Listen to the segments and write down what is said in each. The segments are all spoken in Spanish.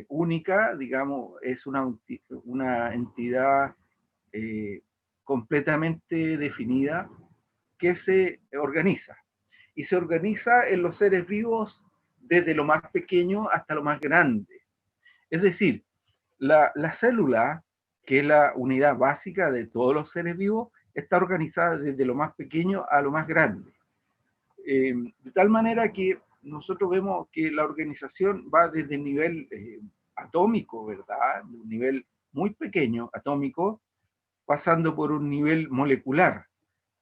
única, digamos, es una entidad completamente definida que se organiza. Y se organiza en los seres vivos desde lo más pequeño hasta lo más grande. Es decir, la célula, que es la unidad básica de todos los seres vivos, está organizada desde lo más pequeño a lo más grande. De tal manera que nosotros vemos que la organización va desde el nivel atómico, ¿verdad? De un nivel muy pequeño, atómico, pasando por un nivel molecular.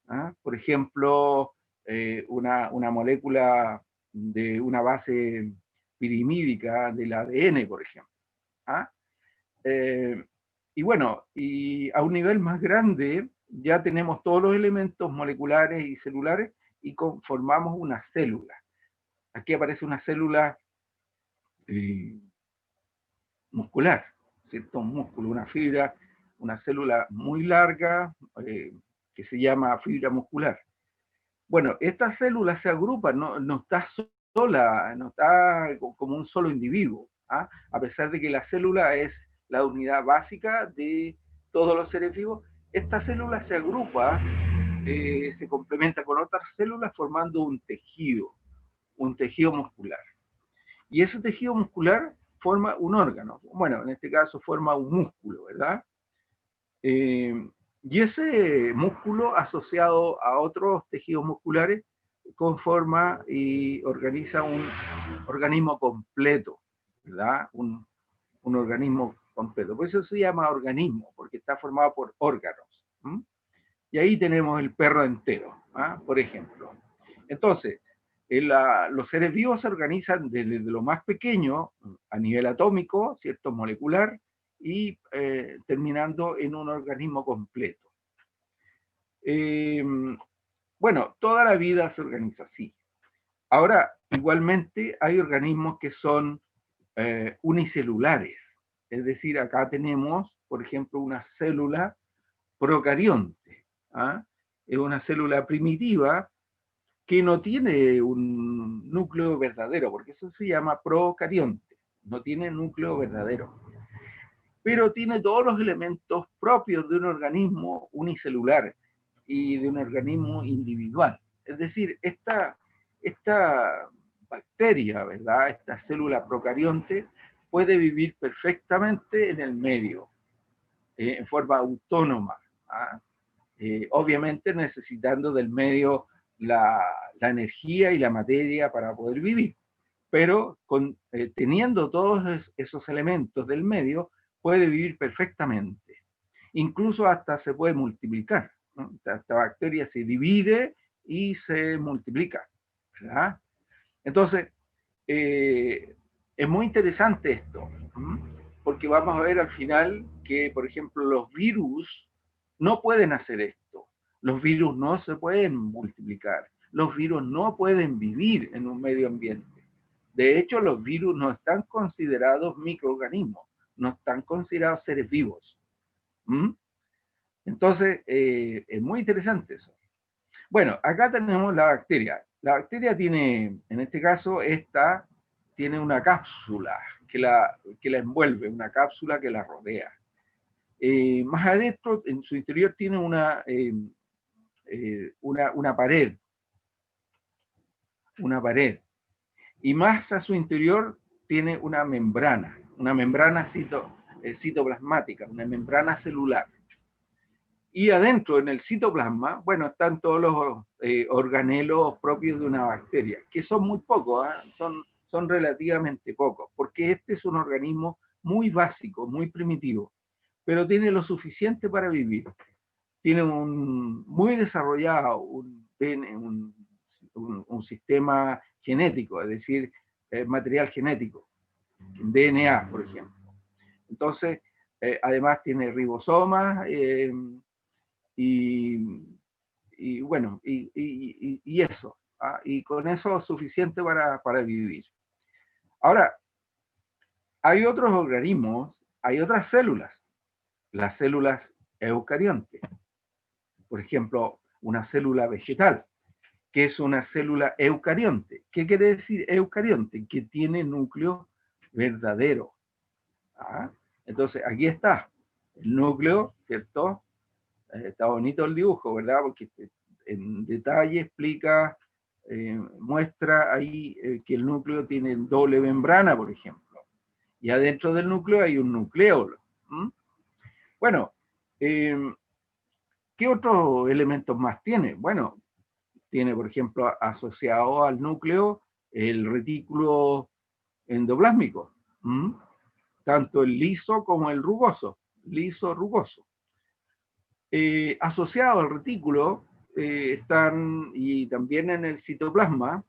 ¿Ah? Por ejemplo, una molécula de una base pirimídica del ADN, por ejemplo. ¿Ah? Eh, y bueno, y a un nivel más grande ya tenemos todos los elementos moleculares y celulares y conformamos una célula. Aquí aparece una célula eh, muscular, ¿cierto? Un músculo, una fibra, una célula muy larga que se llama fibra muscular. Bueno, esta célula se agrupa, no está sola, no está como un solo individuo, ¿ah? A pesar de que la célula es la unidad básica de todos los seres vivos, esta célula se agrupa, se complementa con otras células formando un tejido muscular. Y ese tejido muscular forma un órgano, bueno, en este caso forma un músculo, ¿verdad? Eh, y ese músculo asociado a otros tejidos musculares conforma y organiza un organismo completo, ¿verdad? Un organismo completo. Por eso se llama organismo, porque está formado por órganos. ¿Mm? Y ahí tenemos el perro entero, ¿ah? Por ejemplo. Entonces, los seres vivos se organizan desde lo más pequeño a nivel atómico, ¿cierto? Molecular, y terminando en un organismo completo. Eh, bueno, toda la vida se organiza así. Ahora, igualmente hay organismos que son unicelulares. Es decir, acá tenemos, por ejemplo, una célula procarionte. ¿Ah? Es una célula primitiva que no tiene un núcleo verdadero, porque eso se llama procarionte, no tiene núcleo verdadero, pero tiene todos los elementos propios de un organismo unicelular y de un organismo individual. Es decir, esta bacteria, ¿verdad? Esta célula procarionte puede vivir perfectamente en el medio, en forma autónoma. ¿Ah? Obviamente necesitando del medio la energía y la materia para poder vivir, pero teniendo todos esos elementos del medio, puede vivir perfectamente. Incluso hasta se puede multiplicar, ¿no? Esta bacteria se divide y se multiplica, ¿verdad? Entonces, eh, es muy interesante esto, porque vamos a ver al final que, por ejemplo, los virus no pueden hacer esto. Los virus no se pueden multiplicar. Los virus no pueden vivir en un medio ambiente. De hecho, los virus no están considerados microorganismos, no están considerados seres vivos. ¿Mm? Entonces, es muy interesante eso. Bueno, acá tenemos la bacteria. La bacteria tiene, en este caso, esta tiene una cápsula que la envuelve, una cápsula que la rodea. Más adentro, en su interior, tiene una pared. Y más a su interior tiene una membrana citoplasmática, una membrana celular. Y adentro, en el citoplasma, bueno, están todos los organelos propios de una bacteria, que son muy pocos, ¿eh? Son relativamente pocos, porque este es un organismo muy básico, muy primitivo, pero tiene lo suficiente para vivir. Tiene muy desarrollado un sistema genético, es decir, material genético, DNA, por ejemplo. Entonces, además tiene ribosomas, y, y bueno, y eso. ¿Ah? Y con eso es suficiente para vivir. Ahora, hay otros organismos, hay otras células, las células eucariontes. Por ejemplo, una célula vegetal, que es una célula eucarionte. ¿Qué quiere decir eucarionte? Que tiene núcleo verdadero. ¿Ah? Entonces, aquí está el núcleo, ¿cierto? Está bonito el dibujo, ¿verdad? Porque en detalle explica, muestra ahí que el núcleo tiene doble membrana, por ejemplo. Y adentro del núcleo hay un nucleolo. ¿Mm? Bueno, ¿qué otros elementos más tiene? Bueno, tiene, por ejemplo, asociado al núcleo el retículo endoplásmico. ¿Mm? Tanto el liso como el rugoso, liso, rugoso. Asociado al retículo están, y también en el citoplasma,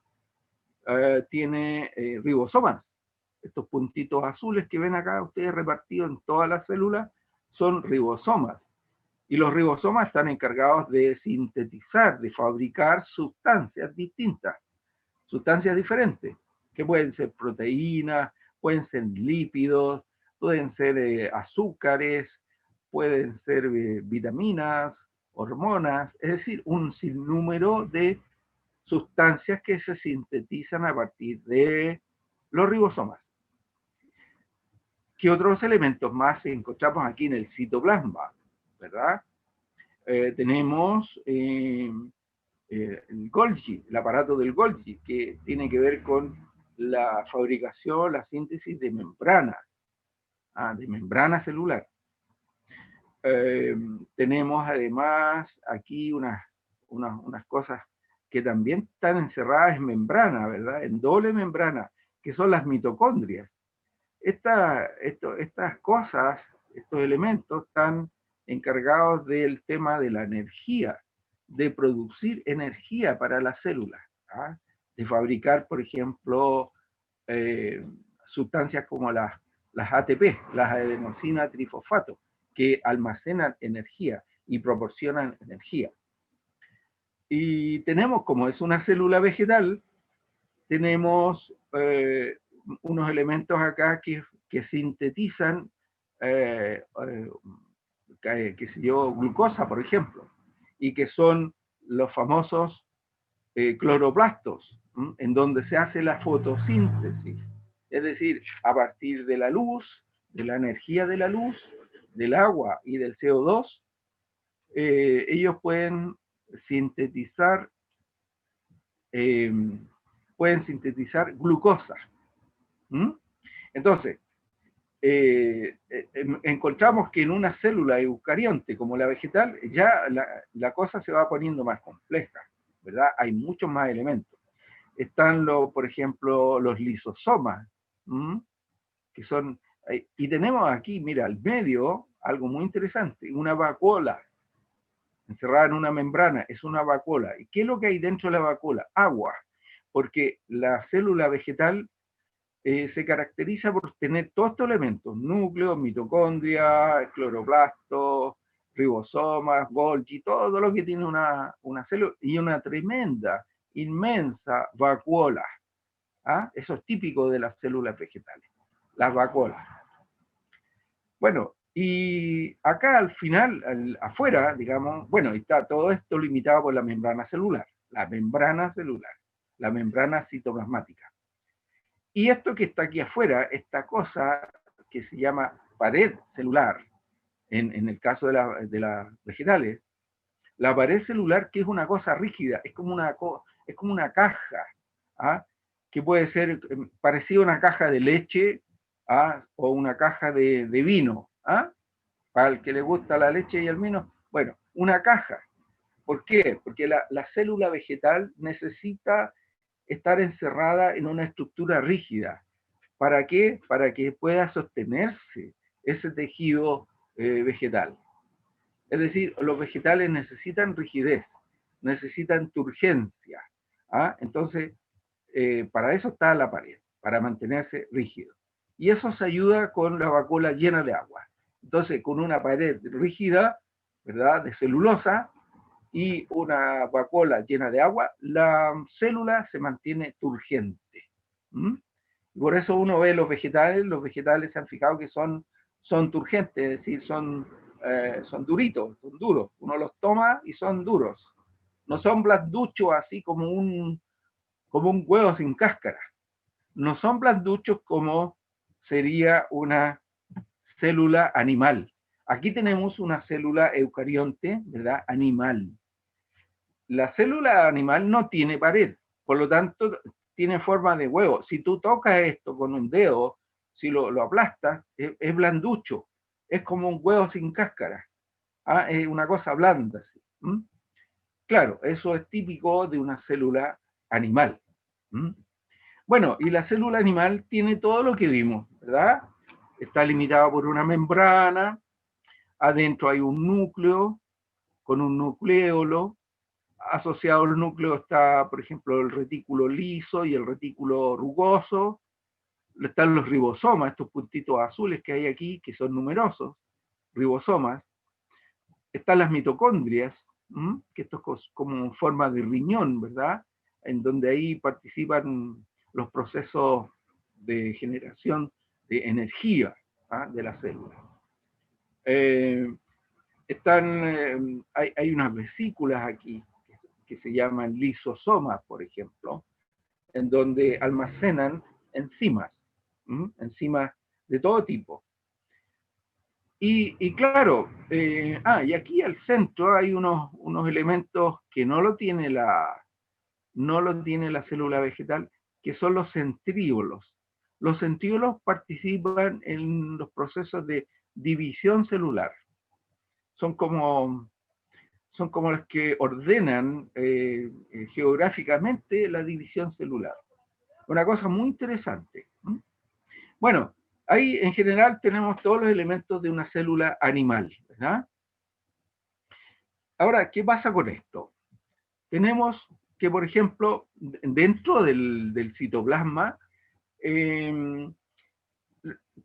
tiene ribosomas. Estos puntitos azules que ven acá ustedes repartidos en todas las células son ribosomas. Y los ribosomas están encargados de sintetizar, de fabricar sustancias distintas, sustancias diferentes, que pueden ser proteínas, pueden ser lípidos, pueden ser azúcares, pueden ser vitaminas, hormonas, es decir, un sinnúmero de sustancias que se sintetizan a partir de los ribosomas. ¿Qué otros elementos más encontramos aquí en el citoplasma? ¿Verdad? Tenemos el Golgi, el aparato del Golgi, que tiene que ver con la fabricación, la síntesis de membrana, de membrana celular. Tenemos además aquí unas cosas que también están encerradas en membrana, ¿verdad? En doble membrana, que son las mitocondrias. Estas cosas, estos elementos están encargados del tema de la energía, de producir energía para las células, ¿ah? De fabricar, por ejemplo, sustancias como las ATP, las adenosina trifosfato, que almacenan energía y proporcionan energía. Y tenemos, como es una célula vegetal, tenemos unos elementos acá que sintetizan, qué sé yo, glucosa, por ejemplo, y que son los famosos cloroplastos, en donde se hace la fotosíntesis. Es decir, a partir de la luz, de la energía de la luz, del agua y del CO2, ellos sintetizar, eh, pueden sintetizar glucosa. ¿Mm? Entonces, encontramos que en una célula eucarionte como la vegetal, ya la cosa se va poniendo más compleja, ¿verdad? Hay muchos más elementos. Están, por ejemplo, los lisosomas, que son, y tenemos aquí, mira, al medio, algo muy interesante, una vacuola, encerrada en una membrana, es una vacuola. ¿Y qué es lo que hay dentro de la vacuola? Agua, porque la célula vegetal se caracteriza por tener todos estos elementos, núcleos, mitocondria, cloroplastos, ribosomas, Golgi, todo lo que tiene una célula, y una tremenda, inmensa vacuola. ¿Ah? Eso es típico de las células vegetales, las vacuolas. Bueno, y acá al final, afuera, digamos, bueno, está todo esto limitado por la membrana celular, la membrana citoplasmática. Y esto que está aquí afuera, esta cosa que se llama pared celular, en el caso de las vegetales, la pared celular, que es una cosa rígida, es como una caja, ¿ah? Que puede ser parecida a una caja de leche, ¿ah? O una caja de vino, ¿ah? Para el que le gusta la leche y el vino, bueno, una caja. ¿Por qué? Porque la célula vegetal necesita estar encerrada en una estructura rígida. ¿Para qué? Para que pueda sostenerse ese tejido vegetal. Es decir, los vegetales necesitan rigidez, necesitan turgencia. ¿Ah? Entonces, para eso está la pared, para mantenerse rígido. Y eso se ayuda con la vacuola llena de agua. Entonces, con una pared rígida, ¿verdad?, de celulosa, y una vacuola llena de agua, la célula se mantiene turgente. ¿Mm? Y por eso uno ve los vegetales se han fijado que son turgentes, es decir, son duritos, son duros. Uno los toma y son duros. No son blanduchos así como un huevo sin cáscara. No son blanduchos como sería una célula animal. Aquí tenemos una célula eucarionte, ¿verdad? Animal. La célula animal no tiene pared, por lo tanto tiene forma de huevo. Si tú tocas esto con un dedo, si lo aplastas, es blanducho, es como un huevo sin cáscara. ¿Ah? Es una cosa blanda. ¿Sí? ¿Mm? Claro, eso es típico de una célula animal. ¿Mm? Bueno, y la célula animal tiene todo lo que vimos, ¿verdad? Está limitada por una membrana, adentro hay un núcleo con un nucleolo, asociado al núcleo está, por ejemplo, el retículo liso y el retículo rugoso, están los ribosomas, estos puntitos azules que hay aquí, que son numerosos, ribosomas, están las mitocondrias, que esto es como forma de riñón, ¿verdad? En donde ahí participan los procesos de generación de energía, ¿ah? De la célula. Hay unas vesículas aquí que se llaman lisosomas, por ejemplo, en donde almacenan enzimas, enzimas de todo tipo. Y claro, y aquí al centro hay unos elementos que no lo tiene la célula vegetal, que son los centríolos. Los centríolos participan en los procesos de división celular. Son como los que ordenan geográficamente la división celular. Una cosa muy interesante. Bueno, ahí en general tenemos todos los elementos de una célula animal, ¿verdad? Ahora, ¿qué pasa con esto? Tenemos que, por ejemplo, dentro del citoplasma,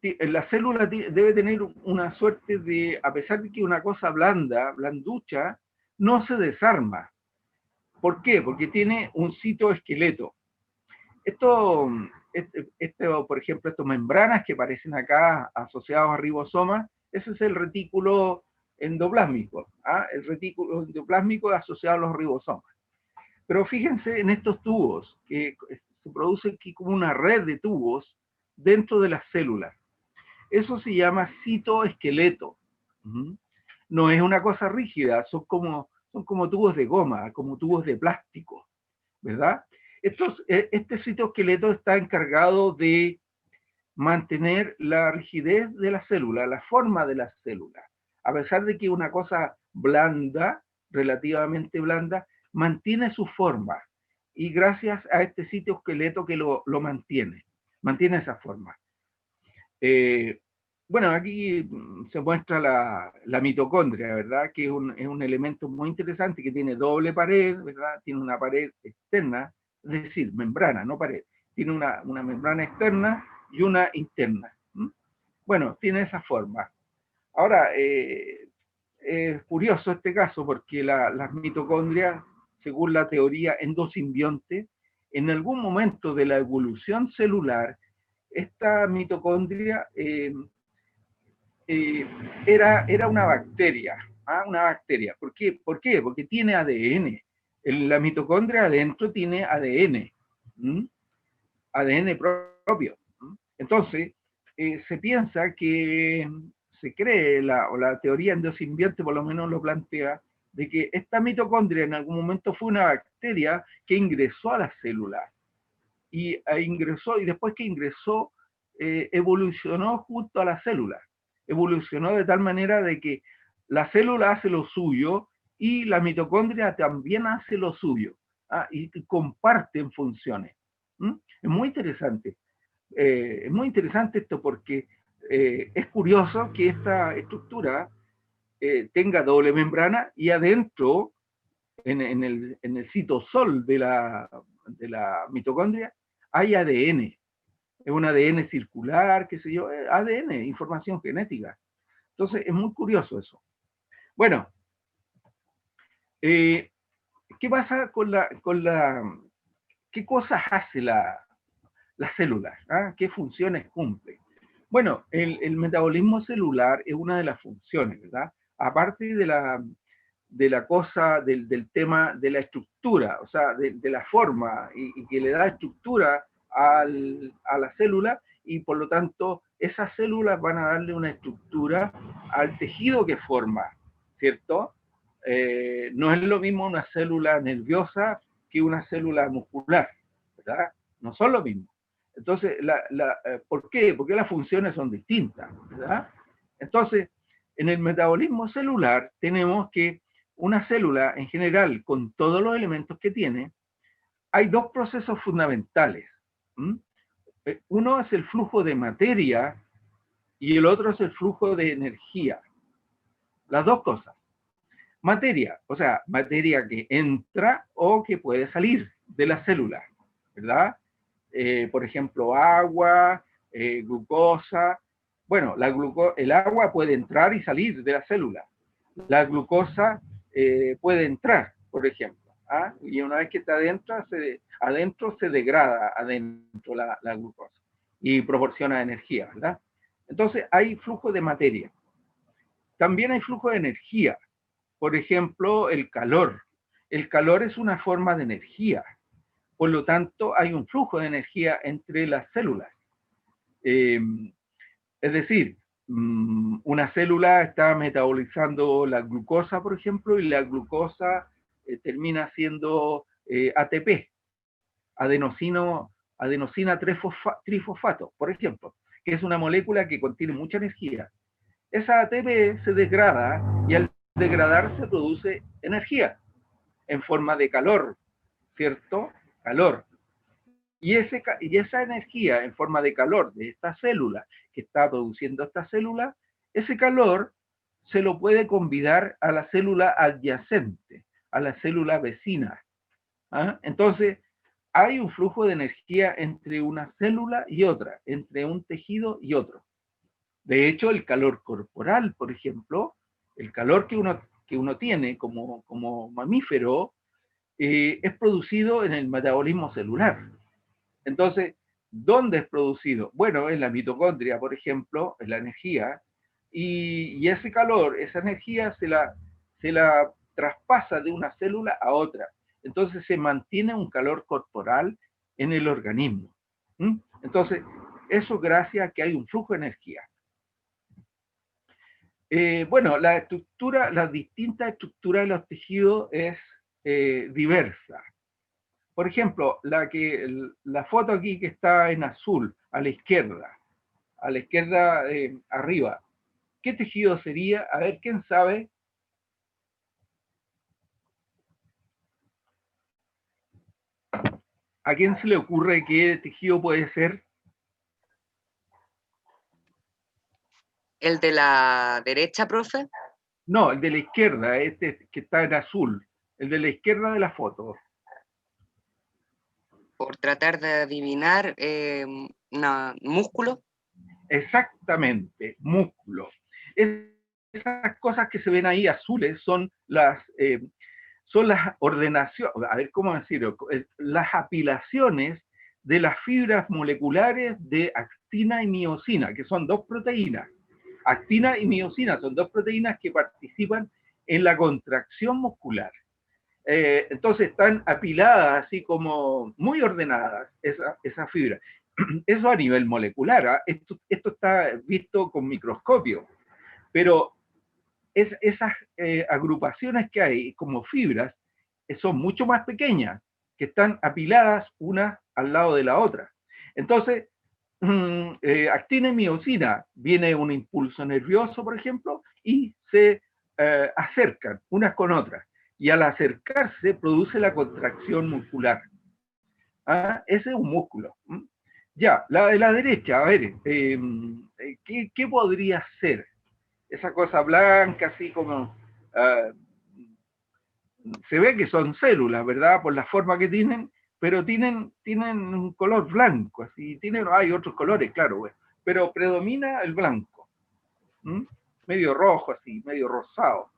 la célula debe tener una suerte de, a pesar de que una cosa blanda, blanducha, no se desarma. ¿Por qué? Porque tiene un citoesqueleto. Por ejemplo, estas membranas que aparecen acá asociadas a ribosomas, ese es el retículo endoplásmico, ¿ah? El retículo endoplásmico asociado a los ribosomas. Pero fíjense en estos tubos, que se produce aquí como una red de tubos dentro de las células. Eso se llama citoesqueleto. No es una cosa rígida, son como tubos de goma, como tubos de plástico, ¿verdad? Este citoesqueleto está encargado de mantener la rigidez de la célula, la forma de la célula. A pesar de que una cosa blanda, relativamente blanda, mantiene su forma. Y gracias a este citoesqueleto que lo mantiene esa forma. Bueno, aquí se muestra la mitocondria, ¿verdad? Que es un elemento muy interesante que tiene doble pared, ¿verdad? Tiene una pared externa, es decir, membrana, no pared. Tiene una membrana externa y una interna. Bueno, tiene esa forma. Ahora, es curioso este caso porque las mitocondrias, según la teoría endosimbionte, en algún momento de la evolución celular, esta mitocondria era una bacteria, una bacteria. ¿Por qué? Porque tiene ADN. La mitocondria adentro tiene ADN, ADN propio. Entonces, se piensa que, se cree, o la teoría endosimbionte por lo menos lo plantea, de que esta mitocondria en algún momento fue una bacteria que ingresó a la célula. Y después que ingresó, evolucionó junto a la célula. Evolucionó de tal manera de que la célula hace lo suyo y la mitocondria también hace lo suyo, y comparten funciones. Es muy interesante. Es muy interesante esto porque es curioso que esta estructura tenga doble membrana y adentro, en el citosol de la mitocondria, hay ADN. Es un ADN circular, qué sé yo, ADN, información genética. Entonces, es muy curioso eso. Bueno, ¿qué pasa qué cosas hace la célula? ¿Qué funciones cumple? Bueno, el metabolismo celular es una de las funciones, ¿verdad? Aparte de la cosa, del tema de la estructura, o sea, de la forma, y que le da estructura a la célula, y por lo tanto esas células van a darle una estructura al tejido que forma, ¿cierto? No es lo mismo una célula nerviosa que una célula muscular, ¿verdad? No son lo mismo. Entonces, ¿por qué? Porque las funciones son distintas, ¿verdad? Entonces, en el metabolismo celular tenemos que una célula en general, con todos los elementos que tiene, hay dos procesos fundamentales. ¿Mm? Uno es el flujo de materia y el otro es el flujo de energía. Las dos cosas. Materia, o sea, materia que entra o que puede salir de la célula, ¿verdad? Por ejemplo, agua, glucosa. Bueno, el agua puede entrar y salir de la célula. La glucosa puede entrar, por ejemplo. ¿Ah? Y una vez que está adentro se degrada adentro la glucosa y proporciona energía, ¿verdad? Entonces hay flujo de materia. También hay flujo de energía. Por ejemplo, el calor. El calor es una forma de energía. Por lo tanto, hay un flujo de energía entre las células. Es decir, una célula está metabolizando la glucosa, por ejemplo, y la glucosa termina siendo ATP, adenosina trifosfato, por ejemplo, que es una molécula que contiene mucha energía. Esa ATP se degrada y al degradarse produce energía en forma de calor, ¿cierto? Calor. Y esa energía en forma de calor de esta célula que está produciendo esta célula, ese calor se lo puede convidar a la célula adyacente, a la célula vecina. ¿Ah? Entonces, hay un flujo de energía entre una célula y otra, entre un tejido y otro. De hecho, el calor corporal, por ejemplo, el calor que uno tiene como mamífero, es producido en el metabolismo celular. Entonces, ¿dónde es producido? Bueno, en la mitocondria, por ejemplo, en la energía, y ese calor, esa energía se la traspasa de una célula a otra. Entonces se mantiene un calor corporal en el organismo. ¿Mm? Entonces, eso gracias a que hay un flujo de energía. Bueno, la distinta estructura de los tejidos es diversa. Por ejemplo, la foto aquí que está en azul, a la izquierda arriba, ¿qué tejido sería? A ver, ¿quién sabe? ¿A quién se le ocurre qué tejido puede ser? ¿El de la derecha, profe? No, el de la izquierda, este que está en azul, el de la izquierda de la foto. Por tratar de adivinar, músculo. Exactamente, músculo. Esas cosas que se ven ahí azules son las ordenaciones, a ver cómo decirlo, las apilaciones de las fibras moleculares de actina y miosina, que son dos proteínas. Actina y miosina son dos proteínas que participan en la contracción muscular. Entonces están apiladas, así como muy ordenadas, esas fibras. Eso a nivel molecular, ¿eh? Esto está visto con microscopio, pero esas agrupaciones que hay como fibras son mucho más pequeñas, que están apiladas una al lado de la otra. Entonces, actina y miosina, viene un impulso nervioso, por ejemplo, y se acercan unas con otras. Y al acercarse produce la contracción muscular. ¿Ah? Ese es un músculo. Ya, la de la derecha, a ver, ¿qué podría ser? Esa cosa blanca, así como... se ve que son células, ¿verdad? Por la forma que tienen, pero tienen un color blanco, así, hay otros colores, claro, bueno, pero predomina el blanco, ¿m? Medio rojo, así, medio rosado.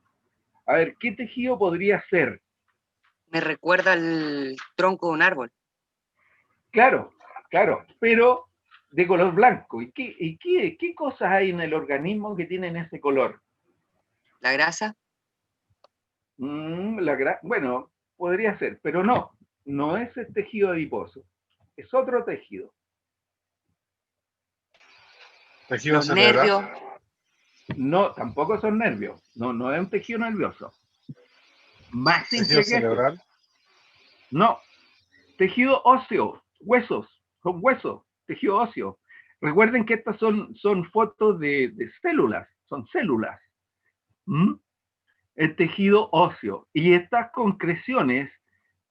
A ver, ¿qué tejido podría ser? Me recuerda al tronco de un árbol. Claro, claro, pero de color blanco. ¿Qué cosas hay en el organismo que tienen ese color? ¿La grasa? Bueno, podría ser, pero no es el tejido adiposo, es otro tejido. Tejido los cerebral. nervios. No, tampoco son nervios. No, no es un tejido nervioso. Más Tejido simple que eso. cerebral. No, tejido óseo, huesos, son huesos, tejido óseo. Recuerden que estas son fotos de células, son células. ¿Mm? El tejido óseo. Y estas concreciones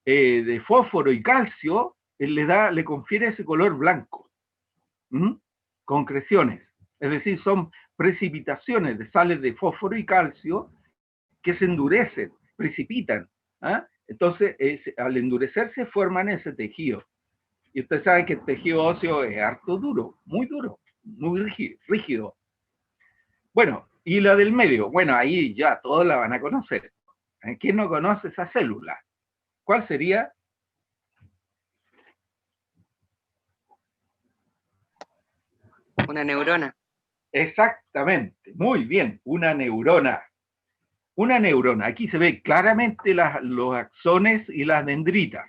de fósforo y calcio le confiere ese color blanco. ¿Mm? Concreciones. Es decir, son precipitaciones de sales de fósforo y calcio que se endurecen, precipitan. ¿Ah? Entonces, al endurecerse forman ese tejido. Y usted sabe que el tejido óseo es harto duro, muy rígido. Bueno, y la del medio, bueno, ahí ya todos la van a conocer. ¿Quién no conoce esa célula? ¿Cuál sería? Una neurona. Exactamente, muy bien, una neurona. Una neurona, aquí se ve claramente los axones y las dendritas.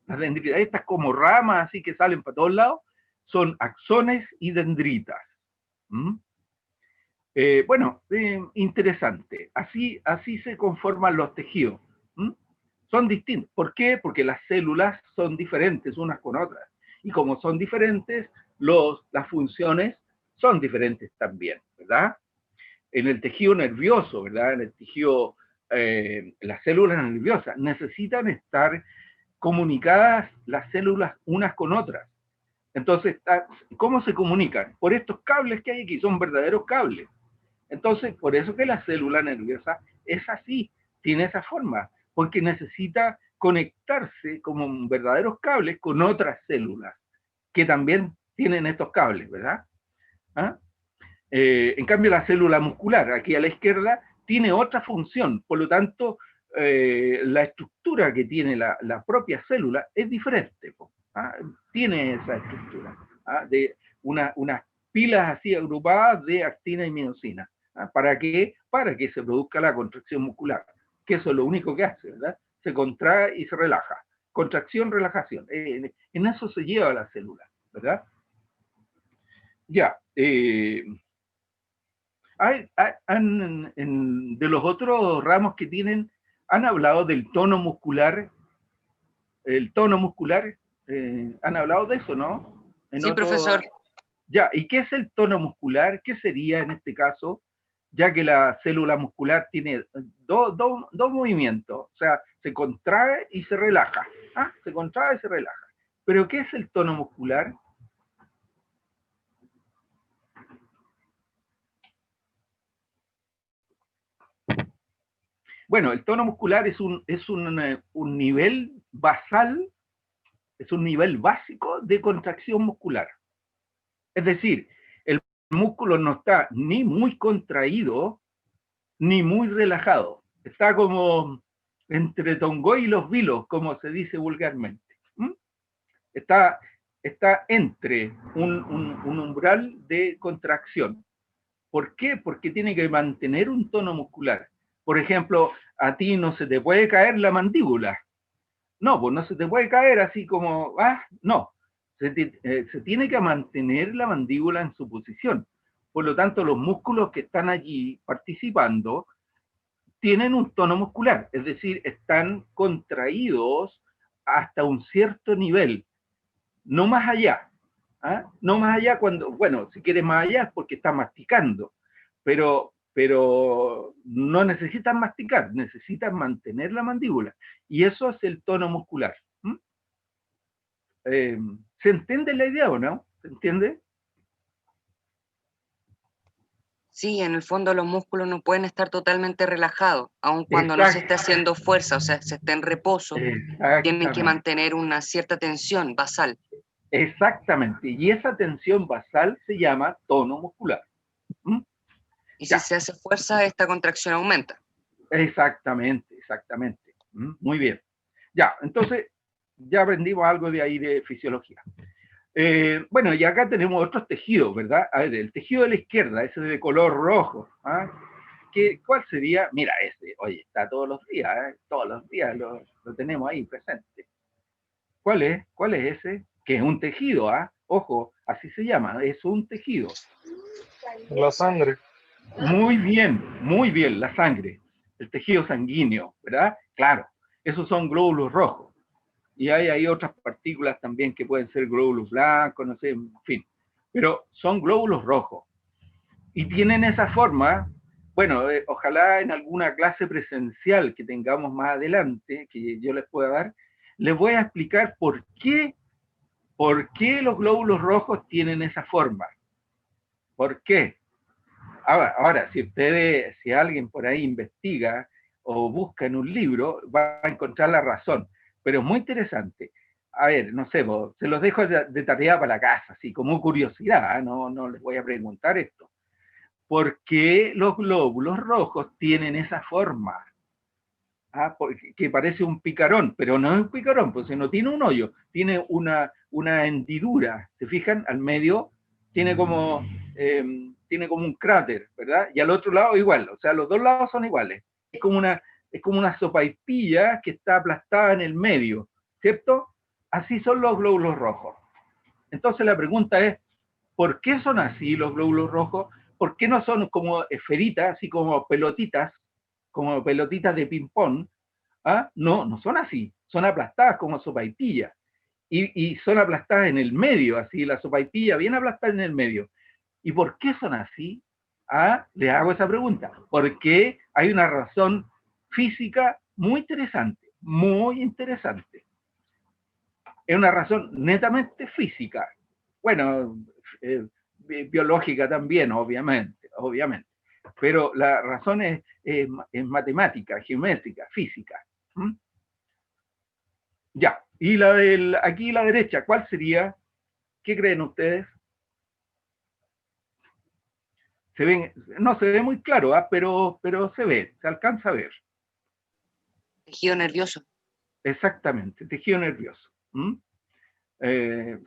Las dendritas, estas como ramas así que salen para todos lados, son axones y dendritas. ¿Mm? Bueno, interesante. Así se conforman los tejidos. ¿Mm? Son distintos. ¿Por qué? Porque las células son diferentes unas con otras. Y como son diferentes, las funciones son diferentes también, ¿verdad? En el tejido nervioso, ¿verdad? En el tejido, las células nerviosas necesitan estar comunicadas las células unas con otras. Entonces, ¿cómo se comunican? Por estos cables que hay aquí, son verdaderos cables. Entonces, por eso que la célula nerviosa es así, tiene esa forma, porque necesita conectarse como verdaderos cables con otras células que también tienen estos cables, ¿verdad? ¿Ah? En cambio, la célula muscular, aquí a la izquierda, tiene otra función, por lo tanto, la estructura que tiene la propia célula es diferente, ¿ah? Tiene esa estructura, ¿ah? De unas pilas así agrupadas de actina y miosina. ¿Ah? ¿Para qué? Para que se produzca la contracción muscular, que eso es lo único que hace, ¿verdad? Se contrae y se relaja. Contracción, relajación. En eso se lleva la célula, ¿verdad? Ya. De los otros ramos que tienen, han hablado del tono muscular, el tono muscular, han hablado de eso, ¿no? Sí, profesor. Ya, ¿y qué es el tono muscular? ¿Qué sería en este caso? Ya que la célula muscular tiene dos movimientos, o sea, se contrae y se relaja. ¿Ah? Se contrae y se relaja. ¿Pero qué es el tono muscular? Bueno, el tono muscular es un nivel basal, es un nivel básico de contracción muscular. Es decir, el músculo no está ni muy contraído, ni muy relajado. Está como entre Tongoy y los vilos, como se dice vulgarmente. ¿Mm? Está entre un umbral de contracción. ¿Por qué? Porque tiene que mantener un tono muscular. Por ejemplo, a ti no se te puede caer la mandíbula. No, pues no se te puede caer así como, no. Se tiene que mantener la mandíbula en su posición. Por lo tanto, los músculos que están allí participando tienen un tono muscular, es decir, están contraídos hasta un cierto nivel, no más allá. ¿Ah? No más allá cuando, bueno, si quieres más allá es porque está masticando, pero no necesitan masticar, necesitan mantener la mandíbula. Y eso es el tono muscular. ¿Mm? ¿Se entiende la idea o no? ¿Se entiende? Sí, en el fondo los músculos no pueden estar totalmente relajados, aun cuando no se esté Exacto. haciendo fuerza, o sea, se esté en reposo, tienen que mantener una cierta tensión basal. Exactamente, y esa tensión basal se llama tono muscular. ¿Mm? Y si se hace fuerza, esta contracción aumenta. Exactamente. Muy bien. Ya, entonces ya aprendimos algo de ahí de fisiología. Bueno, y acá tenemos otros tejidos, ¿verdad? A ver, el tejido de la izquierda, ese de color rojo. ¿Ah? ¿Cuál sería? Mira, ese, oye, está todos los días, todos los días lo tenemos ahí presente. ¿Cuál es? ¿Cuál es ese? Que es un tejido, ¿ah? Ojo, así se llama, es un tejido. La sangre. Muy bien, la sangre, el tejido sanguíneo, ¿verdad? Claro, esos son glóbulos rojos. Y hay otras partículas también que pueden ser glóbulos blancos, no sé, en fin. Pero son glóbulos rojos. Y tienen esa forma, bueno, ojalá en alguna clase presencial que tengamos más adelante, que yo les pueda dar, les voy a explicar por qué los glóbulos rojos tienen esa forma. ¿Por qué? Ahora, si alguien por ahí investiga o busca en un libro, va a encontrar la razón. Pero es muy interesante. A ver, no sé, se los dejo de tarea para la casa, así como curiosidad, ¿eh? No les voy a preguntar esto. ¿Por qué los glóbulos rojos tienen esa forma? Que parece un picarón, pero no es un picarón, pues no tiene un hoyo, tiene una hendidura, ¿se fijan? Al medio tiene como un cráter, ¿verdad? Y al otro lado igual, o sea, los dos lados son iguales. Es como una sopaipilla que está aplastada en el medio, ¿cierto? Así son los glóbulos rojos. Entonces la pregunta es, ¿por qué son así los glóbulos rojos? ¿Por qué no son como esferitas, así como pelotitas de ping-pong? No son así, son aplastadas como sopaipilla. Y son aplastadas en el medio, así, la sopaipilla bien aplastada en el medio. ¿Y por qué son así? Les hago esa pregunta. Porque hay una razón física muy interesante, muy interesante. Es una razón netamente física. Bueno, biológica también, obviamente. Pero la razón es matemática, geométrica, física. ¿Mm? Ya, y aquí la derecha, ¿cuál sería? ¿Qué creen ustedes? No se ve muy claro, pero se alcanza a ver. Tejido nervioso. Exactamente, tejido nervioso.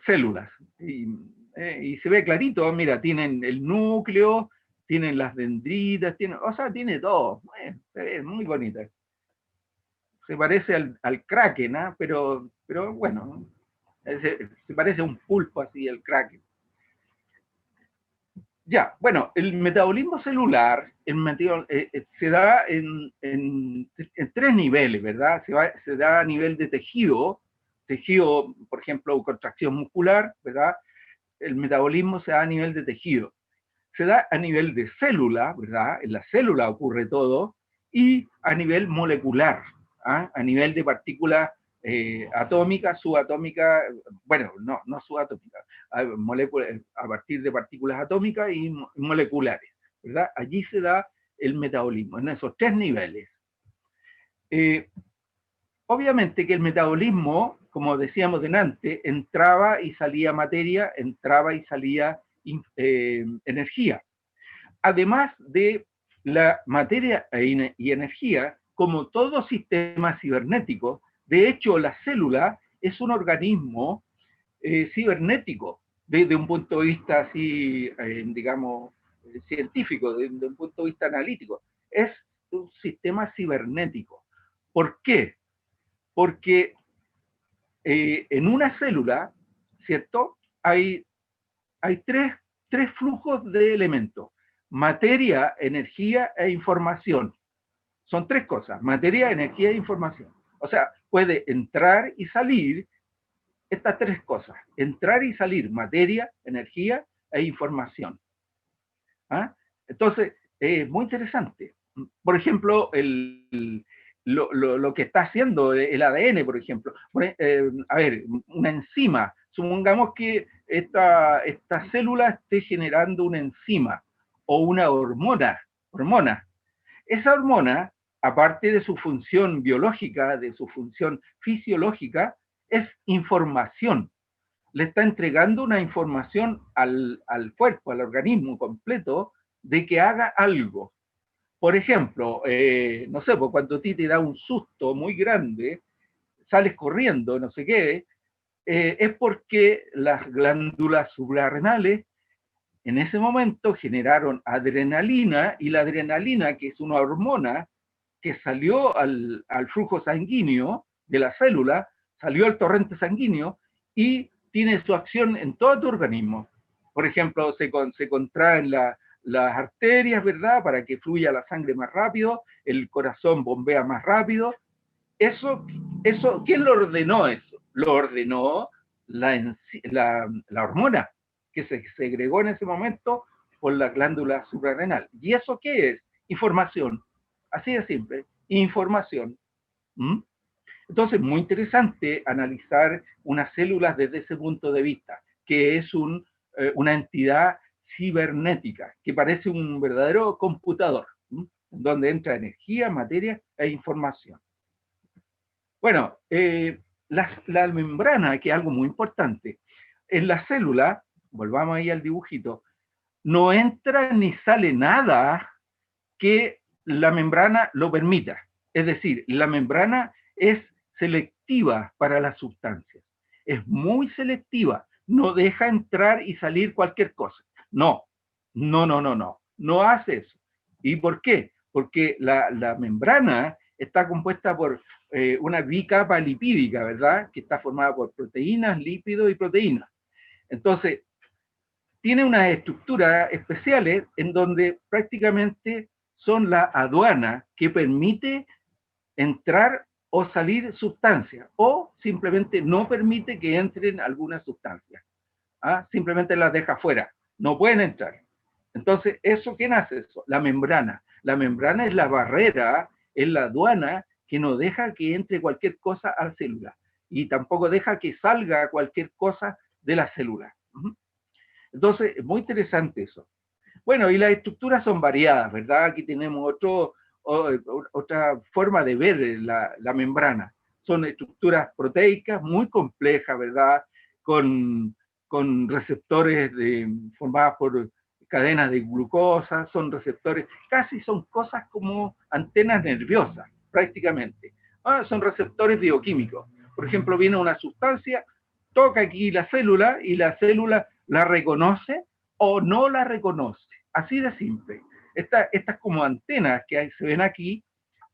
Células. Y se ve clarito, mira, tienen el núcleo, tienen las dendritas, tiene todo. Se ve muy bonita. Se parece al kraken, pero bueno, se parece a un pulpo así, el kraken. Ya, bueno, el metabolismo celular se da en tres niveles, ¿verdad? Se da a nivel de tejido, por ejemplo, contracción muscular, ¿verdad? El metabolismo se da a nivel de tejido. Se da a nivel de célula, ¿verdad? En la célula ocurre todo, y a nivel molecular, a nivel de partículas atómicas, subatómicas, bueno, no subatómicas, a partir de partículas atómicas y moleculares, ¿verdad? Allí se da el metabolismo, en esos tres niveles. Obviamente que el metabolismo, como decíamos delante, entraba y salía materia, entraba y salía energía. Además de la materia y energía, como todo sistema cibernético, de hecho la célula es un organismo cibernético, desde un punto de vista así, digamos, científico, desde un punto de vista analítico. Es un sistema cibernético. ¿Por qué? Porque en una célula, ¿cierto? Hay tres flujos de elementos: materia, energía e información. Son tres cosas: materia, energía e información. O sea, puede entrar y salir estas tres cosas: entrar y salir, materia, energía e información. Entonces, es muy interesante. Por ejemplo, lo que está haciendo el ADN, por ejemplo. A ver, una enzima. Supongamos que esta célula esté generando una enzima o una hormona. Esa hormona, aparte de su función biológica, de su función fisiológica, es información. Le está entregando una información al cuerpo, al organismo completo, de que haga algo. Por ejemplo, no sé, pues cuando a ti te da un susto muy grande, sales corriendo, no sé qué, es porque las glándulas suprarrenales en ese momento generaron adrenalina, y la adrenalina, que es una hormona que salió al flujo sanguíneo de la célula, salió al torrente sanguíneo y tiene su acción en todo tu organismo. por ejemplo, se contraen las arterias, ¿verdad? Para que fluya la sangre más rápido, el corazón bombea más rápido. Eso, ¿quién lo ordenó eso? Lo ordenó la hormona que se segregó en ese momento por la glándula suprarrenal. ¿Y eso qué es? Información. Así de simple, información. ¿Mm? Entonces, muy interesante analizar unas células desde ese punto de vista, que es una entidad cibernética, que parece un verdadero computador, donde entra energía, materia e información. Bueno, la membrana, que es algo muy importante, en la célula, volvamos ahí al dibujito, no entra ni sale nada que la membrana lo permita. Es decir, la membrana es selectiva para las sustancias. Es muy selectiva. No deja entrar y salir cualquier cosa. No, no, no, no, no. No hace eso. ¿Y por qué? Porque la membrana está compuesta por una bicapa lipídica, ¿verdad? Que está formada por proteínas, lípidos y proteínas. Entonces, tiene unas estructuras especiales en donde prácticamente son la aduana que permite entrar o salir sustancias, o simplemente no permite que entren algunas sustancias. ¿Ah? Simplemente las deja fuera, no pueden entrar. Entonces, ¿eso quién hace eso? La membrana. La membrana es la barrera, es la aduana que no deja que entre cualquier cosa a la célula, y tampoco deja que salga cualquier cosa de la célula. Entonces, es muy interesante eso. Bueno, y las estructuras son variadas, ¿verdad? Aquí tenemos otra forma de ver la membrana. Son estructuras proteicas muy complejas, ¿verdad? Con receptores formadas por cadenas de glucosa, son receptores, casi son cosas como antenas nerviosas, prácticamente. Son receptores bioquímicos. Por ejemplo, viene una sustancia, toca aquí la célula y la célula la reconoce o no la reconoce. Así de simple. Estas como antenas que se ven aquí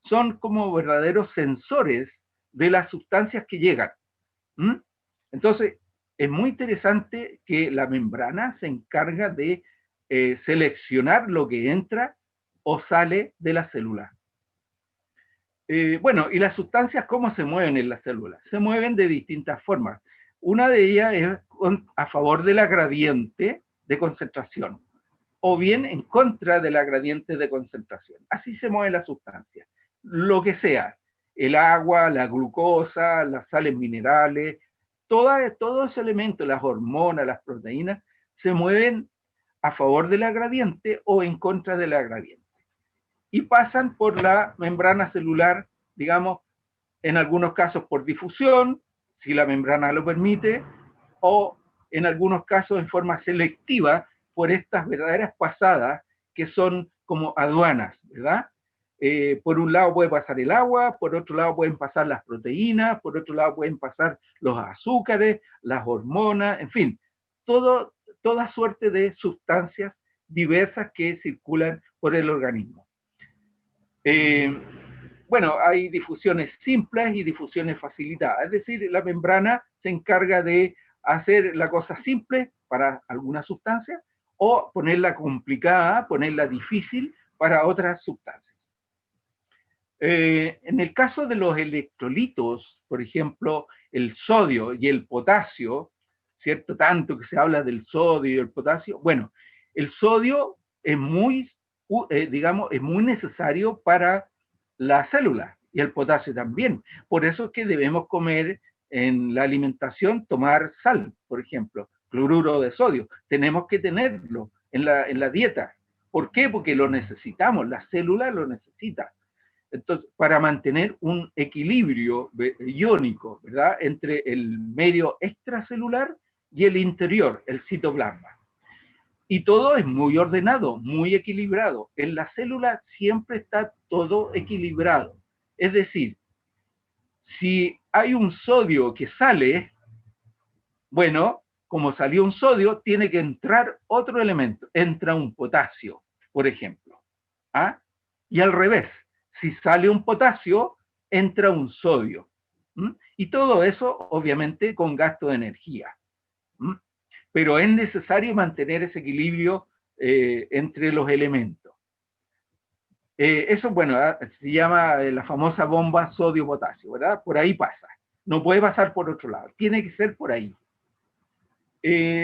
son como verdaderos sensores de las sustancias que llegan. Entonces, es muy interesante que la membrana se encarga de seleccionar lo que entra o sale de la célula. Bueno, ¿y las sustancias cómo se mueven en las células? Se mueven de distintas formas. Una de ellas es a favor de la gradiente de concentración, o bien en contra de la gradiente de concentración. Así se mueve la sustancia. Lo que sea, el agua, la glucosa, las sales minerales, todos esos elementos, las hormonas, las proteínas, se mueven a favor de la gradiente o en contra de la gradiente. Y pasan por la membrana celular, digamos, en algunos casos por difusión, si la membrana lo permite, o en algunos casos en forma selectiva por estas verdaderas pasadas que son como aduanas, ¿verdad? Por un lado puede pasar el agua, por otro lado pueden pasar las proteínas, por otro lado pueden pasar los azúcares, las hormonas, en fin, toda suerte de sustancias diversas que circulan por el organismo. Bueno, hay difusiones simples y difusiones facilitadas, es decir, la membrana se encarga de hacer la cosa simple para algunas sustancias o ponerla complicada, ponerla difícil para otras sustancias. En el caso de los electrolitos, por ejemplo, el sodio y el potasio, ¿cierto? Tanto que se habla del sodio y el potasio. Bueno, el sodio es muy, digamos, es muy necesario para la célula y el potasio también. Por eso es que debemos comer en la alimentación, tomar sal, por ejemplo, cloruro de sodio. Tenemos que tenerlo en la dieta. ¿Por qué? Porque lo necesitamos, la célula lo necesita. Entonces, para mantener un equilibrio iónico, ¿verdad?, entre el medio extracelular y el interior, el citoplasma. Y todo es muy ordenado, muy equilibrado. En la célula siempre está todo equilibrado. Es decir, si hay un sodio que sale, bueno, como salió un sodio, tiene que entrar otro elemento. Entra un potasio, por ejemplo. ¿Ah? Y al revés. Si sale un potasio, entra un sodio. Y todo eso, obviamente, con gasto de energía. pero es necesario mantener ese equilibrio entre los elementos. Eso, bueno, se llama la famosa bomba sodio-potasio, ¿verdad? Por ahí pasa. No puede pasar por otro lado, tiene que ser por ahí.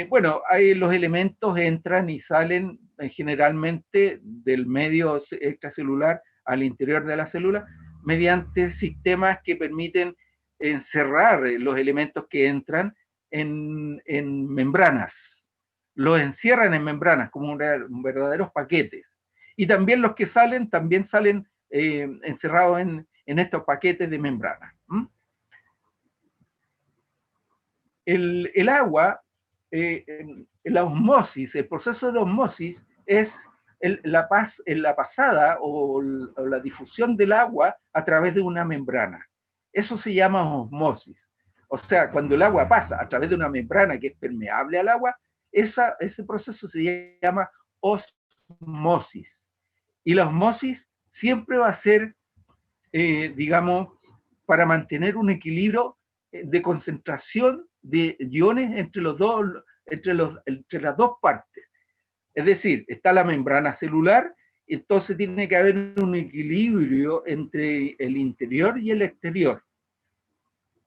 Bueno, los elementos entran y salen generalmente del medio extracelular al interior de la célula mediante sistemas que permiten encerrar los elementos que entran en membranas. Los encierran en membranas como verdaderos paquetes. Y también los que salen, también salen encerrados en estos paquetes de membranas. El agua, la osmosis, el proceso de osmosis es la pasada o la difusión del agua a través de una membrana. Eso se llama osmosis. O sea, cuando el agua pasa a través de una membrana que es permeable al agua, ese proceso se llama osmosis. Y la osmosis siempre va a ser, digamos, para mantener un equilibrio de concentración de iones entre las dos partes. Es decir, está la membrana celular, entonces tiene que haber un equilibrio entre el interior y el exterior.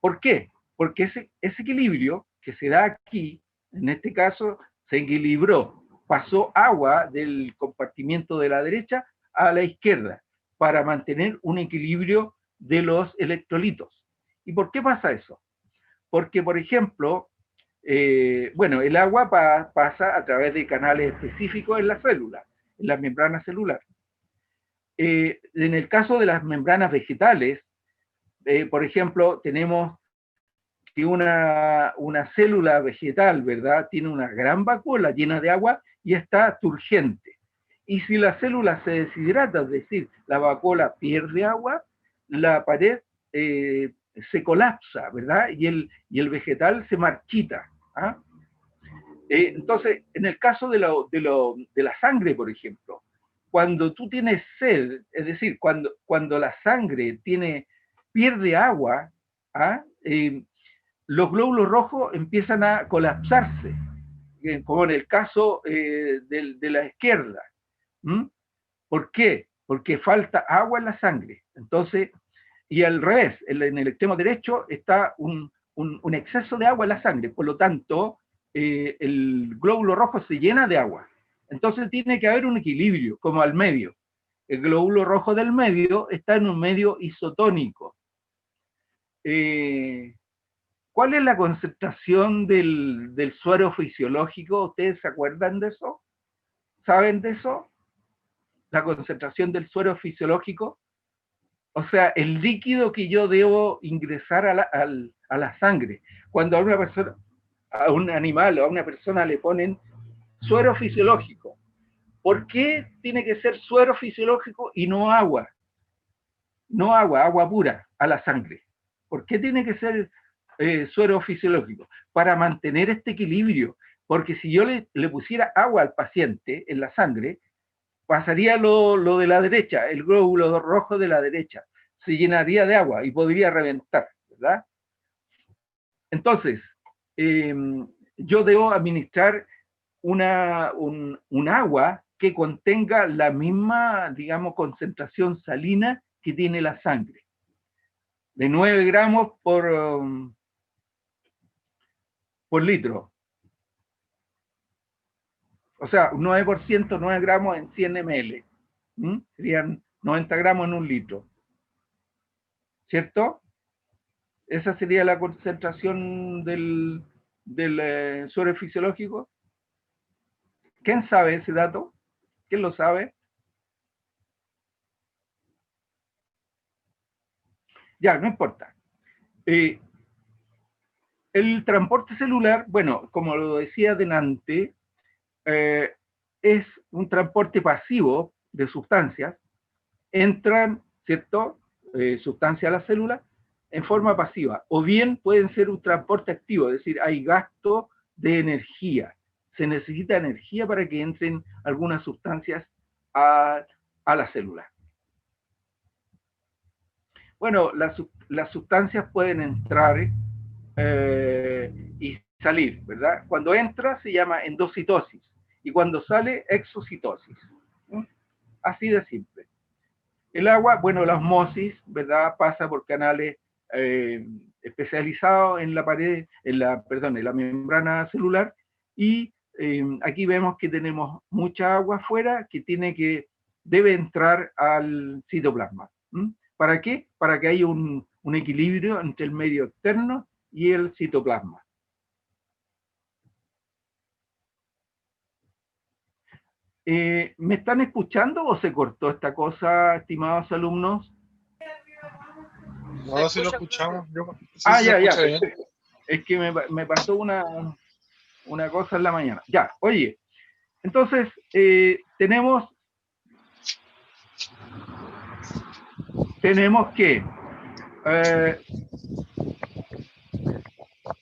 ¿Por qué? Porque ese equilibrio que se da aquí, en este caso, se equilibró, pasó agua del compartimiento de la derecha a la izquierda para mantener un equilibrio de los electrolitos. ¿Y por qué pasa eso? Porque, por ejemplo, bueno, el agua pasa a través de canales específicos en la célula, en la membrana celular. En el caso de las membranas vegetales, por ejemplo, tenemos que una célula vegetal, ¿verdad? Tiene una gran vacuola llena de agua y está turgente. Y si la célula se deshidrata, es decir, la vacuola pierde agua, la pared se colapsa, ¿verdad? Y el vegetal se marchita. ¿Ah? Entonces, en el caso de la sangre, por ejemplo, cuando tú tienes sed, es decir, cuando la sangre pierde agua, ¿ah? Los glóbulos rojos empiezan a colapsarse, como en el caso de la izquierda. ¿Por qué? Porque falta agua en la sangre. Entonces, y al revés, en el extremo derecho está un exceso de agua en la sangre, por lo tanto, el glóbulo rojo se llena de agua. Entonces tiene que haber un equilibrio, como al medio. El glóbulo rojo del medio está en un medio isotónico. ¿Cuál es la concentración del suero fisiológico? ¿Ustedes se acuerdan de eso? ¿Saben de eso? La concentración del suero fisiológico. O sea, el líquido que yo debo ingresar a la sangre. Cuando a una persona, a un animal o a una persona le ponen suero fisiológico, ¿por qué tiene que ser suero fisiológico y no agua? No agua, agua pura a la sangre. ¿Por qué tiene que ser suero fisiológico? Para mantener este equilibrio. Porque si yo le pusiera agua al paciente en la sangre, pasaría lo de la derecha, el glóbulo rojo de la derecha, se llenaría de agua y podría reventar, ¿verdad? Entonces, yo debo administrar un agua que contenga la misma, digamos, concentración salina que tiene la sangre, de 9 gramos por litro. O sea, un 9%, 9 gramos en 100 ml. Serían 90 gramos en un litro. ¿Cierto? Esa sería la concentración del suero fisiológico. ¿Quién sabe ese dato? ¿Quién lo sabe? Ya, no importa. El transporte celular, bueno, como lo decía delante, es un transporte pasivo de sustancias. Entran, ¿cierto? Sustancias a la célula en forma pasiva. O bien pueden ser un transporte activo, es decir, hay gasto de energía. Se necesita energía para que entren algunas sustancias a la célula. Bueno, las sustancias pueden entrar y salir, ¿verdad? Cuando entra se llama endocitosis y cuando sale exocitosis. Así de simple. El agua, bueno, la osmosis, ¿verdad? Pasa por canales especializados en la pared, en la membrana celular, y aquí vemos que tenemos mucha agua afuera que debe entrar al citoplasma. ¿Para qué? Para que haya un equilibrio entre el medio externo y el citoplasma. ¿Me están escuchando o se cortó esta cosa, estimados alumnos? No, sí lo escuchamos. Ya, perfecto. Es que me pasó una cosa en la mañana. Ya, oye, entonces tenemos que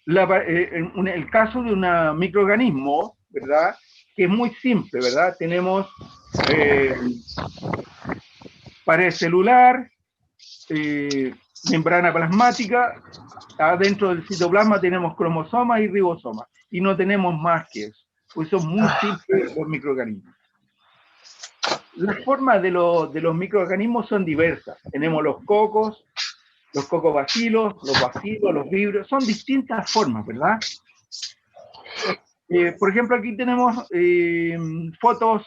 en el caso de un microorganismo, ¿verdad? Que es muy simple, ¿verdad? Tenemos pared celular, membrana plasmática, adentro del citoplasma tenemos cromosomas y ribosomas, y no tenemos más que eso, pues son muy simples los microorganismos. Las formas de los microorganismos son diversas. Tenemos los cocos bacilos, los vibrios, son distintas formas, ¿verdad? Por ejemplo, aquí tenemos fotos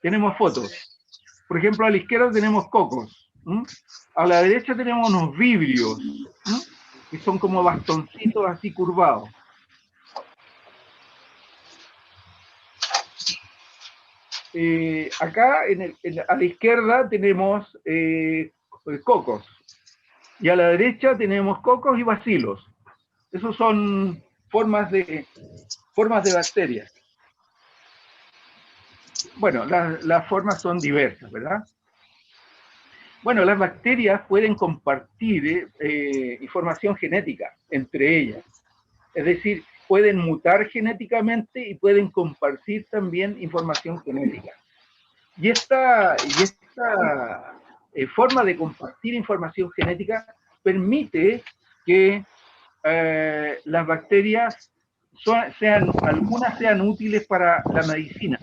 tenemos fotos. Por ejemplo, a la izquierda tenemos cocos. A la derecha tenemos unos vibrios, que son como bastoncitos así curvados. Acá a la izquierda tenemos cocos y a la derecha tenemos cocos y bacilos. Esos son formas de bacterias. Bueno, las formas son diversas, ¿verdad? Bueno, las bacterias pueden compartir información genética entre ellas. Es decir, pueden mutar genéticamente y pueden compartir también información genética. Y esta forma de compartir información genética permite que las bacterias algunas sean útiles para la medicina.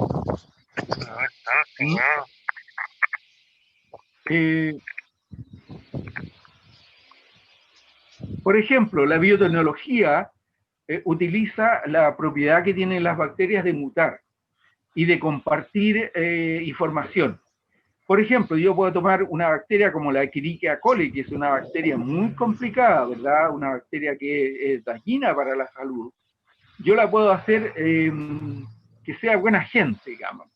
Por ejemplo, la biotecnología utiliza la propiedad que tienen las bacterias de mutar y de compartir información. Por ejemplo, yo puedo tomar una bacteria como la Escherichia coli, que es una bacteria muy complicada, ¿verdad? Una bacteria que es dañina para la salud. Yo la puedo hacer que sea buena gente, digamos.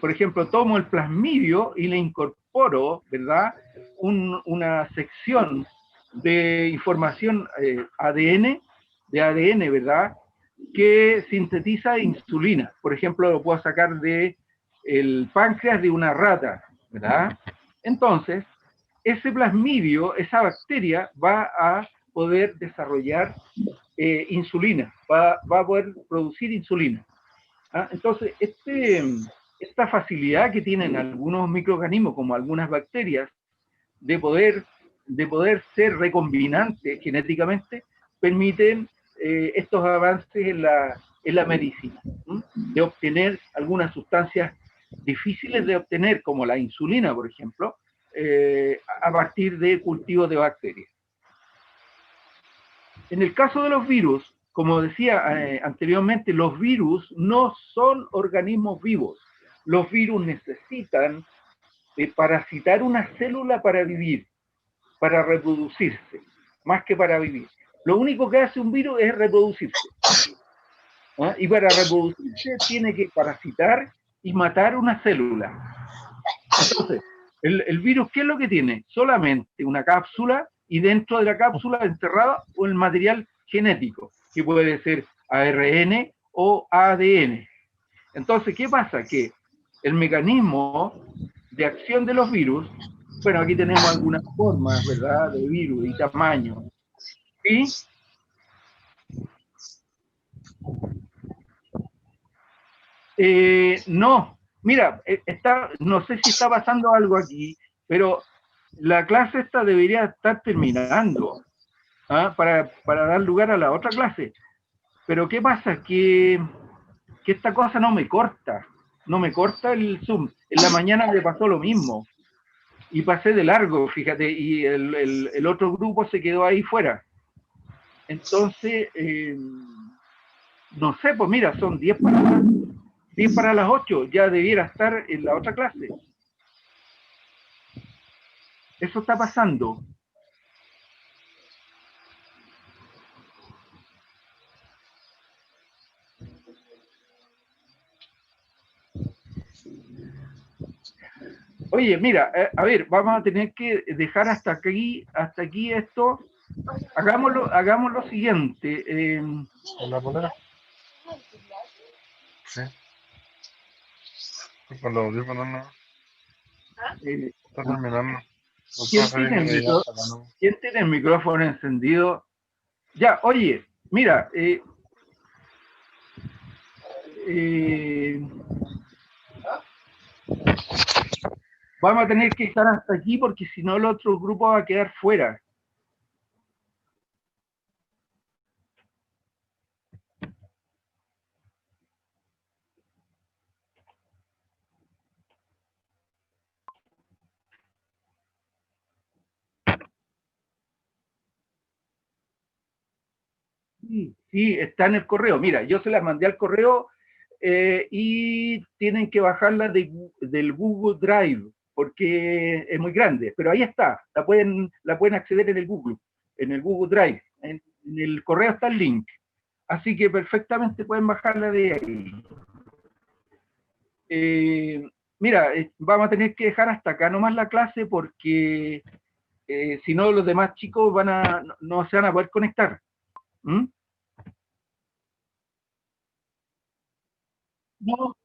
Por ejemplo, tomo el plasmidio y le incorporo, ¿verdad? Una sección de información ADN, ¿verdad? Que sintetiza insulina. Por ejemplo, lo puedo sacar del páncreas de una rata, ¿verdad? Entonces, ese plasmidio, esa bacteria, va a poder desarrollar insulina, va a poder producir insulina. Entonces, esta facilidad que tienen algunos microorganismos, como algunas bacterias, de poder ser recombinantes genéticamente, permiten estos avances en la medicina, de obtener algunas sustancias difíciles de obtener, como la insulina, por ejemplo, a partir de cultivos de bacterias. En el caso de los virus, como decía anteriormente, los virus no son organismos vivos. Los virus necesitan parasitar una célula para vivir, para reproducirse, más que para vivir. Lo único que hace un virus es reproducirse. Y para reproducirse tiene que parasitar y matar una célula. Entonces, el virus, ¿qué es lo que tiene? Solamente una cápsula, y dentro de la cápsula encerrada el material genético, que puede ser ARN o ADN. Entonces, ¿qué pasa? Que el mecanismo de acción de los virus, bueno, aquí tenemos algunas formas, ¿verdad?, de virus y tamaño. ¿Sí? No, mira, no sé si está pasando algo aquí, pero la clase esta debería estar terminando. para dar lugar a la otra clase. Pero ¿qué pasa? Que esta cosa no me corta el Zoom. En la mañana me pasó lo mismo. Y pasé de largo, fíjate, y el otro grupo se quedó ahí fuera. Entonces, no sé, pues mira, son 10 para las 8, ya debiera estar en la otra clase. Eso está pasando. Oye, mira, a ver, vamos a tener que dejar hasta aquí esto. Hagamos lo siguiente. ¿En la polera? Sí. Con los audífonos no. Está terminando. ¿Quién tiene el micrófono encendido? Ya, oye, mira, vamos a tener que estar hasta aquí porque si no el otro grupo va a quedar fuera. Sí, está en el correo. Mira, yo se las mandé al correo y tienen que bajarla del Google Drive porque es muy grande, pero ahí está, la pueden acceder en el Google Drive. En el correo está el link. Así que perfectamente pueden bajarla de ahí. Mira, vamos a tener que dejar hasta acá nomás la clase porque si no los demás chicos no se van a poder conectar. ¿Mm? No,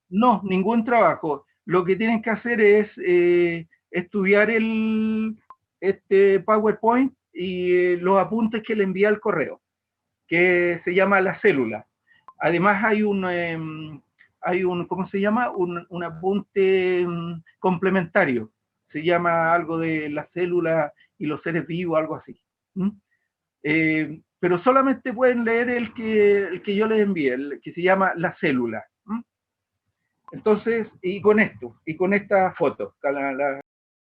no, ningún trabajo. Lo que tienen que hacer es estudiar este PowerPoint y los apuntes que le envía el correo, que se llama la célula. Además hay ¿cómo se llama? Un apunte complementario. Se llama algo de la célula y los seres vivos, algo así. Pero solamente pueden leer el que yo les envié, el que se llama la célula. Entonces, y con esta foto,